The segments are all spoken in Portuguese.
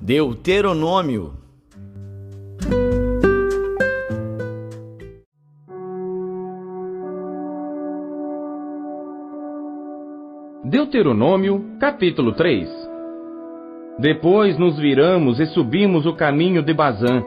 Deuteronômio. Deuteronômio, capítulo 3. Depois nos viramos e subimos o caminho de Bazã,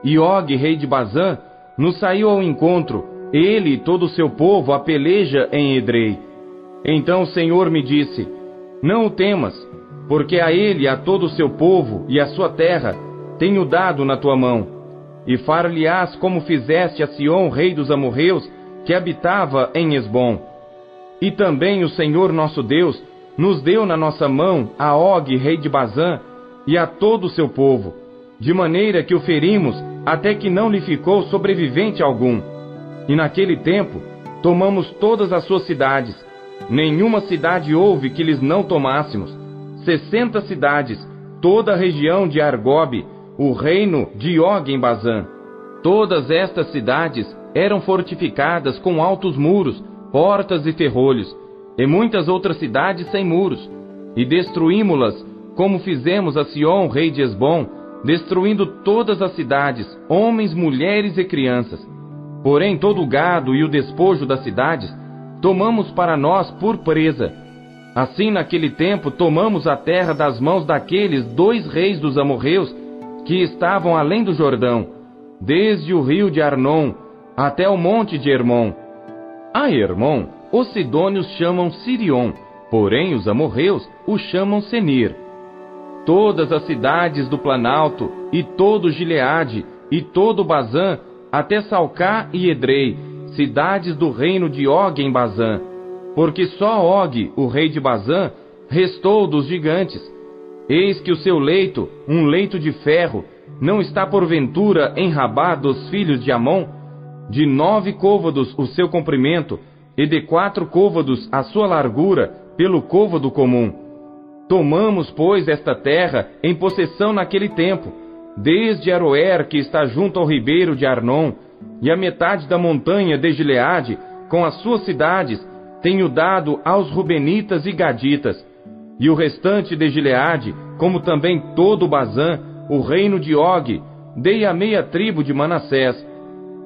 e Og, rei de Bazã, nos saiu ao encontro, ele e todo o seu povo a peleja em Edrei. Então o Senhor me disse: não o temas, porque a ele, a todo o seu povo e a sua terra, tenho dado na tua mão. E far-lhe-ás como fizeste a Sión, rei dos amorreus, que habitava em Esbom. E também o Senhor nosso Deus nos deu na nossa mão a Og, rei de Bazã, e a todo o seu povo, de maneira que o ferimos até que não lhe ficou sobrevivente algum. E naquele tempo tomamos todas as suas cidades. Nenhuma cidade houve que lhes não tomássemos. 60 cidades, toda a região de Argobe, o reino de Og em Bazã. Todas estas cidades eram fortificadas com altos muros, portas e ferrolhos, e muitas outras cidades sem muros. E destruímo-las, como fizemos a Sión, rei de Esbom, destruindo todas as cidades, homens, mulheres e crianças. Porém todo o gado e o despojo das cidades tomamos para nós por presa. Assim naquele tempo tomamos a terra das mãos daqueles 2 reis dos amorreus que estavam além do Jordão, desde o rio de Arnon até o monte de Hermon. A Hermon os sidônios chamam Sirion, porém os amorreus o chamam Senir. Todas as cidades do Planalto, e todo Gileade, e todo Bazã, até Salcá e Edrei, cidades do reino de Og em Bazã. Porque só Og, o rei de Bazã, restou dos gigantes. Eis que o seu leito, um leito de ferro, não está porventura em Rabá dos filhos de Amon? De 9 côvados o seu comprimento, e de 4 côvados a sua largura, pelo côvado comum. Tomamos, pois, esta terra em possessão naquele tempo, desde Aroer, que está junto ao ribeiro de Arnon, e a metade da montanha de Gileade, com as suas cidades, tenho dado aos Rubenitas e Gaditas. E o restante de Gileade, como também todo o Bazã, o reino de Og, dei a meia tribo de Manassés.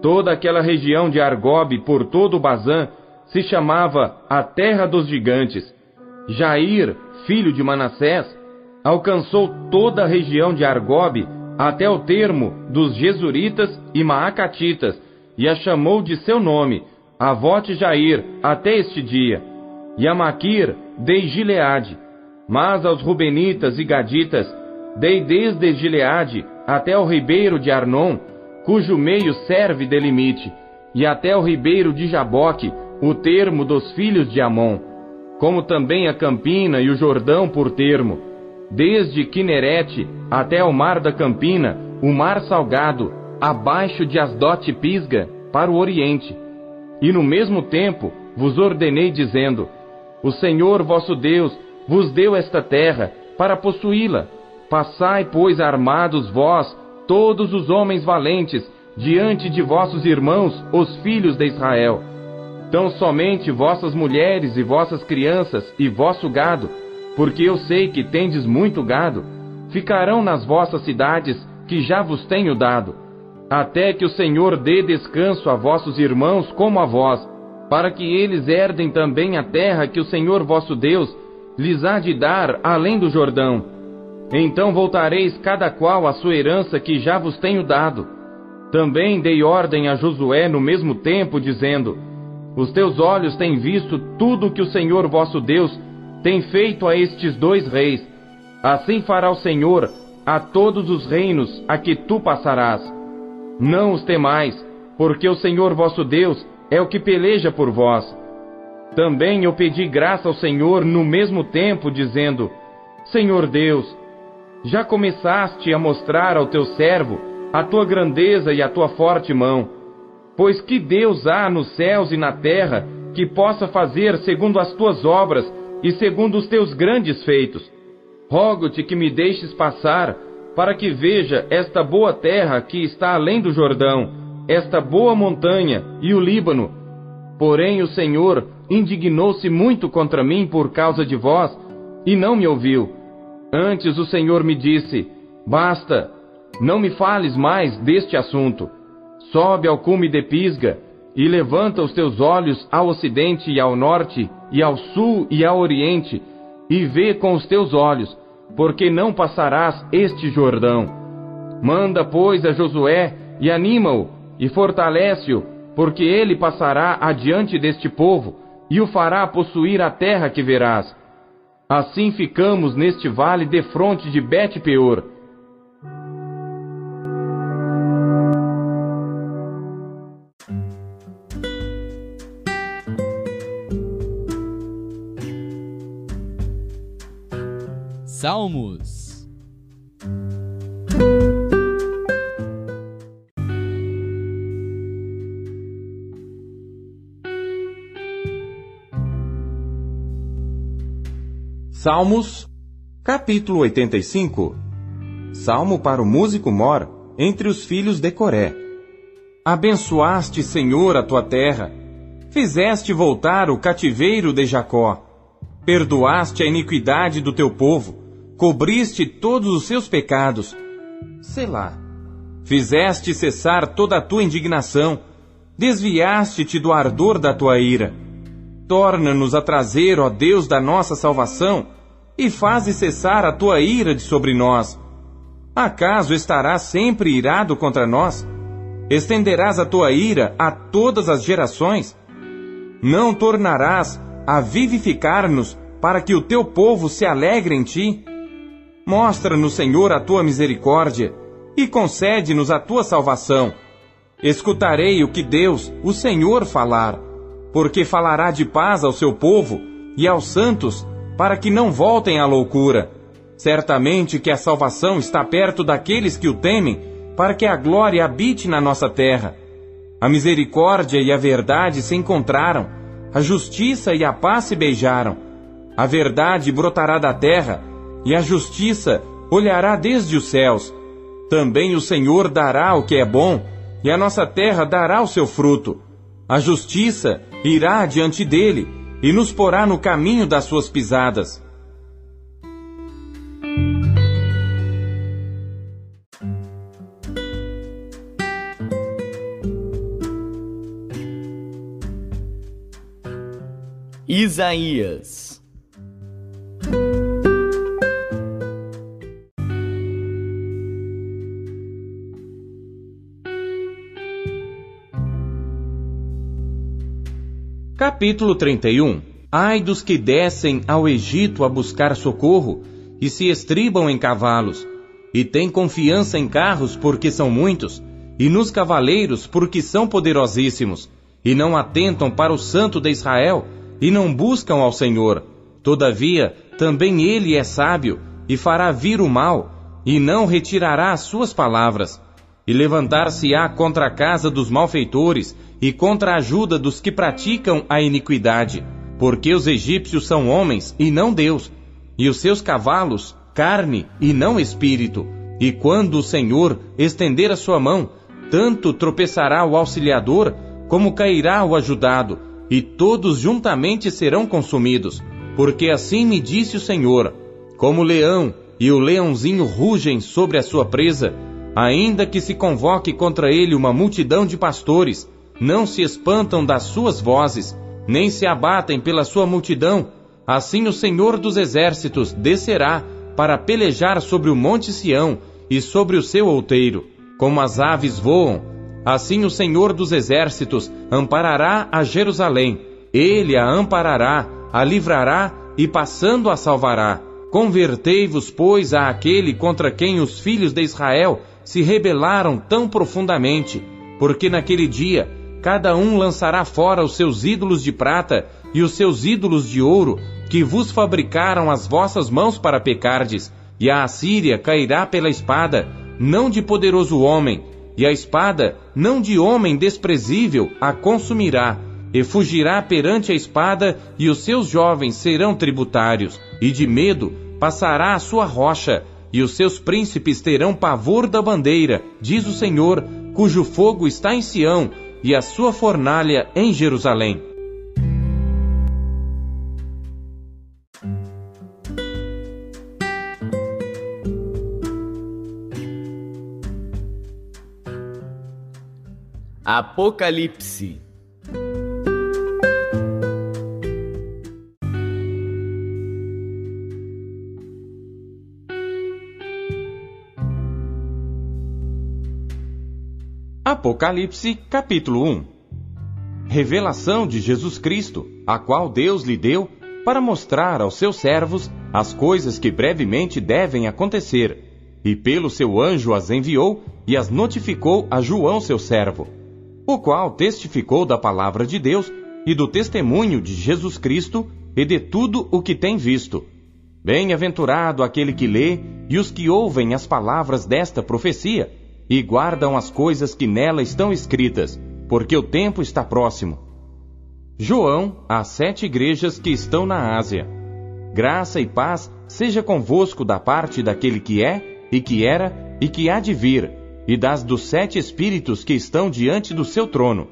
Toda aquela região de Argobe por todo o Bazã se chamava a terra dos gigantes. Jair, filho de Manassés, alcançou toda a região de Argobe até o termo dos Gesuritas e Maacatitas, e a chamou de seu nome, Avote Jair, até este dia. E a Maquir dei Gileade. Mas aos Rubenitas e Gaditas dei desde Gileade até o ribeiro de Arnon, cujo meio serve de limite, e até o ribeiro de Jaboque, o termo dos filhos de Amon, como também a Campina e o Jordão por termo, desde Quinerete até o mar da Campina, o mar salgado, abaixo de Asdote e Pisga, para o oriente. E no mesmo tempo vos ordenei, dizendo: o Senhor vosso Deus vos deu esta terra para possuí-la. Passai, pois, armados vós, todos os homens valentes, diante de vossos irmãos, os filhos de Israel. Tão somente vossas mulheres e vossas crianças e vosso gado, porque eu sei que tendes muito gado, ficarão nas vossas cidades que já vos tenho dado, até que o Senhor dê descanso a vossos irmãos como a vós, para que eles herdem também a terra que o Senhor vosso Deus lhes há de dar além do Jordão. Então voltareis cada qual à sua herança que já vos tenho dado. Também dei ordem a Josué no mesmo tempo, dizendo: os teus olhos têm visto tudo o que o Senhor vosso Deus tem feito a estes 2 reis. Assim fará o Senhor a todos os reinos a que tu passarás. Não os temais, porque o Senhor vosso Deus é o que peleja por vós. Também eu pedi graça ao Senhor no mesmo tempo, dizendo: Senhor Deus, já começaste a mostrar ao teu servo a tua grandeza e a tua forte mão. Pois que Deus há nos céus e na terra que possa fazer segundo as tuas obras e segundo os teus grandes feitos? Rogo-te que me deixes passar, para que veja esta boa terra que está além do Jordão, esta boa montanha e o Líbano. Porém o Senhor indignou-se muito contra mim por causa de vós, e não me ouviu. Antes o Senhor me disse: Basta, não me fales mais deste assunto. Sobe ao cume de Pisga, e levanta os teus olhos ao ocidente e ao norte, e ao sul e ao oriente, e vê com os teus olhos, porque não passarás este Jordão. Manda, pois, a Josué, e anima-o, e fortalece-o, porque ele passará adiante deste povo, e o fará possuir a terra que verás. Assim ficamos neste vale defronte de Bet-peor. Salmos. Salmos, capítulo 85. Salmo para o músico mor, entre os filhos de Coré. Abençoaste, Senhor, a tua terra, fizeste voltar o cativeiro de Jacó, perdoaste a iniquidade do teu povo, cobriste todos os seus pecados. Selá. Fizeste cessar toda a tua indignação, desviaste-te do ardor da tua ira. Torna-nos a trazer, ó Deus da nossa salvação, e faze cessar a tua ira de sobre nós. Acaso estarás sempre irado contra nós? Estenderás a tua ira a todas as gerações? Não tornarás a vivificar-nos para que o teu povo se alegre em ti? Mostra-nos, Senhor, a tua misericórdia e concede-nos a tua salvação. Escutarei o que Deus, o Senhor, falar, porque falará de paz ao seu povo e aos santos, para que não voltem à loucura. Certamente que a salvação está perto daqueles que o temem, para que a glória habite na nossa terra. A misericórdia e a verdade se encontraram, a justiça e a paz se beijaram. A verdade brotará da terra, e a justiça olhará desde os céus. Também o Senhor dará o que é bom, e a nossa terra dará o seu fruto. A justiça irá diante dele, e nos porá no caminho das suas pisadas. Isaías. Capítulo 31. Ai dos que descem ao Egito a buscar socorro, e se estribam em cavalos, e têm confiança em carros porque são muitos, e nos cavaleiros porque são poderosíssimos, e não atentam para o Santo de Israel, e não buscam ao Senhor. Todavia, também ele é sábio, e fará vir o mal, e não retirará as suas palavras. E levantar-se-á contra a casa dos malfeitores, e contra a ajuda dos que praticam a iniquidade. Porque os egípcios são homens, e não Deus, e os seus cavalos, carne, e não espírito. E quando o Senhor estender a sua mão, tanto tropeçará o auxiliador, como cairá o ajudado, e todos juntamente serão consumidos. Porque assim me disse o Senhor: como o leão e o leãozinho rugem sobre a sua presa, ainda que se convoque contra ele uma multidão de pastores, não se espantam das suas vozes, nem se abatem pela sua multidão. Assim o Senhor dos exércitos descerá para pelejar sobre o monte Sião e sobre o seu outeiro. Como as aves voam, assim o Senhor dos exércitos amparará a Jerusalém. Ele a amparará, a livrará e passando a salvará. Convertei-vos, pois, àquele contra quem os filhos de Israel se rebelaram tão profundamente, porque naquele dia cada um lançará fora os seus ídolos de prata e os seus ídolos de ouro, que vos fabricaram as vossas mãos para pecardes, e a Assíria cairá pela espada, não de poderoso homem, e a espada, não de homem desprezível, a consumirá, e fugirá perante a espada, e os seus jovens serão tributários, e de medo passará a sua rocha, e os seus príncipes terão pavor da bandeira, diz o Senhor, cujo fogo está em Sião, e a sua fornalha em Jerusalém. Apocalipse. Apocalipse, capítulo 1. Revelação de Jesus Cristo, a qual Deus lhe deu para mostrar aos seus servos as coisas que brevemente devem acontecer, e pelo seu anjo as enviou e as notificou a João seu servo, o qual testificou da palavra de Deus e do testemunho de Jesus Cristo e de tudo o que tem visto. Bem-aventurado aquele que lê e os que ouvem as palavras desta profecia e guardam as coisas que nela estão escritas, porque o tempo está próximo. João, às 7 igrejas que estão na Ásia. Graça e paz seja convosco da parte daquele que é, e que era, e que há de vir, e das dos 7 espíritos que estão diante do seu trono,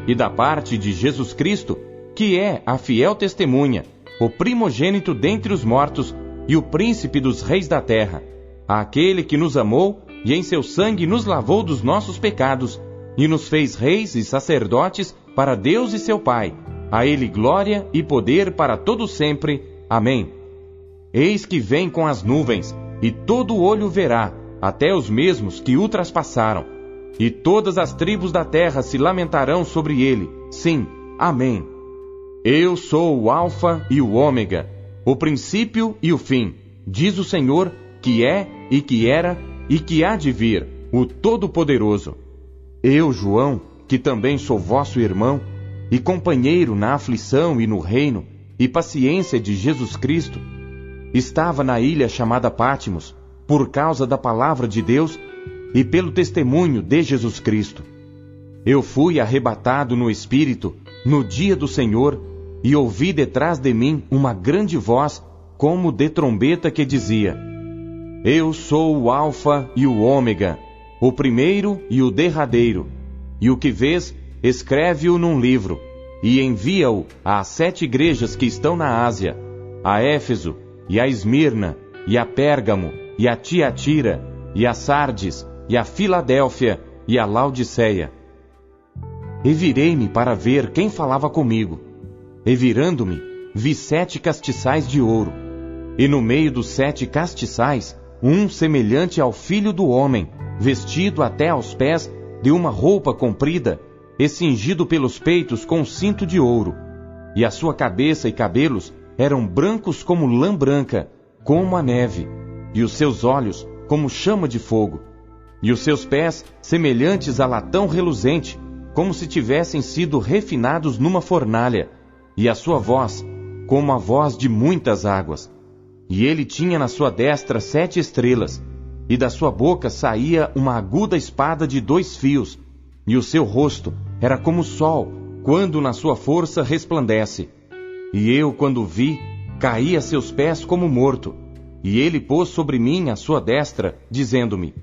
e da parte de Jesus Cristo, que é a fiel testemunha, o primogênito dentre os mortos, e o príncipe dos reis da terra, aquele que nos amou, e em seu sangue nos lavou dos nossos pecados, e nos fez reis e sacerdotes para Deus e seu Pai. A ele glória e poder para todo sempre. Amém. Eis que vem com as nuvens, e todo olho verá, até os mesmos que o traspassaram. E todas as tribos da terra se lamentarão sobre ele. Sim, amém. Eu sou o Alfa e o Ômega, o princípio e o fim, diz o Senhor, que é e que era e que há de vir, o Todo-Poderoso. Eu, João, que também sou vosso irmão, e companheiro na aflição e no reino, e paciência de Jesus Cristo, estava na ilha chamada Pátimos, por causa da palavra de Deus e pelo testemunho de Jesus Cristo. Eu fui arrebatado no Espírito, no dia do Senhor, e ouvi detrás de mim uma grande voz, como de trombeta que dizia: Eu sou o Alfa e o Ômega, o primeiro e o derradeiro. E o que vês, escreve-o num livro, e envia-o às 7 igrejas que estão na Ásia, a Éfeso, e a Esmirna, e a Pérgamo, e a Tiatira, e a Sardes, e a Filadélfia, e a Laodiceia. E virei-me para ver quem falava comigo. E virando-me, vi 7 castiçais de ouro, e no meio dos 7 castiçais, um semelhante ao Filho do Homem, vestido até aos pés de uma roupa comprida, e cingido pelos peitos com um cinto de ouro, e a sua cabeça e cabelos eram brancos como lã branca, como a neve, e os seus olhos como chama de fogo, e os seus pés semelhantes a latão reluzente, como se tivessem sido refinados numa fornalha, e a sua voz como a voz de muitas águas. E ele tinha na sua destra 7 estrelas, e da sua boca saía uma aguda espada de 2 fios, e o seu rosto era como o sol, quando na sua força resplandece. E eu, quando vi, caí a seus pés como morto, e ele pôs sobre mim a sua destra, dizendo-me: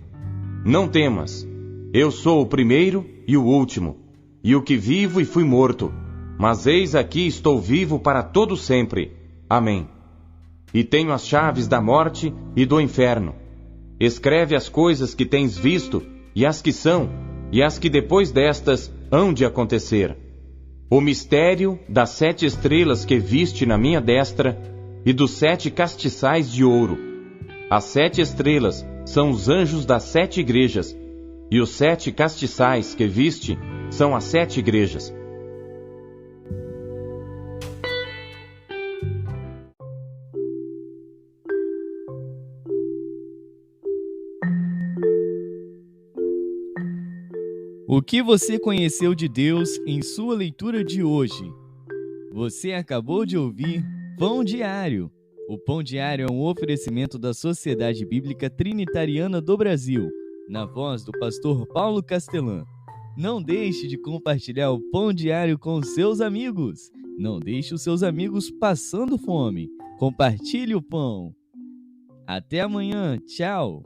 Não temas, eu sou o primeiro e o último, e o que vivo e fui morto, mas eis aqui estou vivo para todo sempre. Amém. E tenho as chaves da morte e do inferno. Escreve as coisas que tens visto, e as que são, e as que depois destas hão de acontecer. O mistério das 7 estrelas que viste na minha destra, e dos 7 castiçais de ouro. As 7 estrelas são os anjos das 7 igrejas, e os 7 castiçais que viste são as 7 igrejas. O que você conheceu de Deus em sua leitura de hoje? Você acabou de ouvir Pão Diário. O Pão Diário é um oferecimento da Sociedade Bíblica Trinitariana do Brasil, na voz do pastor Paulo Castelã. Não deixe de compartilhar o Pão Diário com seus amigos. Não deixe os seus amigos passando fome. Compartilhe o pão. Até amanhã. Tchau.